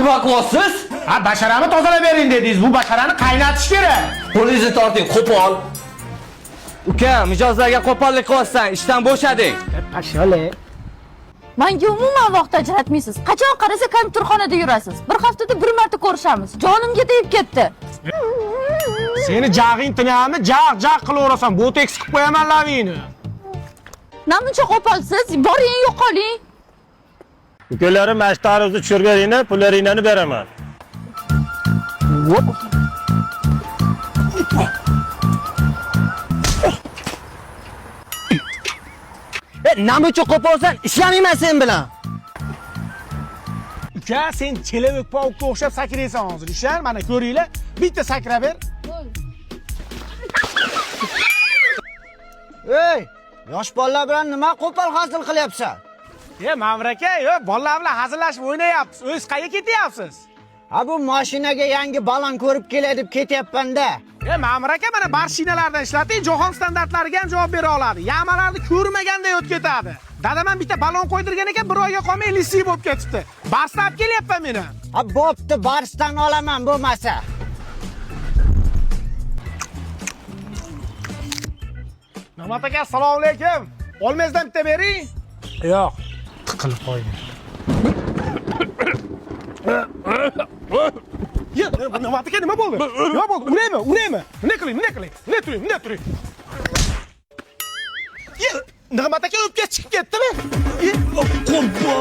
Nima qilyapsiz? Ha, basharani tozalab bering dedingiz. Bu basharani qaynatish kerak. Qo'lingizni torting, qo'pol. Uka, mijozlarga qo'pollik qilyapsan, ishdan bo'shading. Pashale. Menga umuman vaqt ajratmaysiz. Qachon qarasa kompyuterxonada yurasiz. Bir haftada bir marta ko'rishamiz. Jonimga tegib ketdi. Seni jag'ing tinami? Jag qilaverasan. Botoks qilib qo'yaman lavingni. Namuncha qo'polsiz? Boring, yo'qoling. Ukalarim mashtaringizni tushirganingni pullaringni beraman. Nima uchun qo'polsan? Ishlamayman sen bilan. Uka, sen chelevik pavukka o'xshab sakraysan hozir. Ishlar, mana ko'ringlar. Bitta sakra ber. Ey, yosh bolalar bilan nima qo'pol hosil qilyapsan? Ma'mur aka, bolalar bilan hazillashib o'ynayapsiz. O'z qayerga ketyapsiz? Ha, bu mashinaga yangi balon ko'rib kelay deb ketyapman-da. Ma'mur aka, mana barshinalardan ishlating, jahon standartlariga ham javob bera oladi. Yamalarni ko'rmaganday o'tib ketadi. Dadam bitta balon qo'ydirgan ekan, bir oyga qolmay lisi bo'lib ketibdi. Barstab kelyapman meni. Ha, bo'pti, barsdan olaman bo'lmasa. Na'mat aka, assalomu alaykum. Olmazdan bitta bering. Yo'q, tiqilib qo'ygan. Na'mat aka, nima bo'ldi? Nima bo'ldi? Uraymi? Nima qiling? Nima turing? Na'mat aka o'pka chiqib ketdimi? Qo'rqma.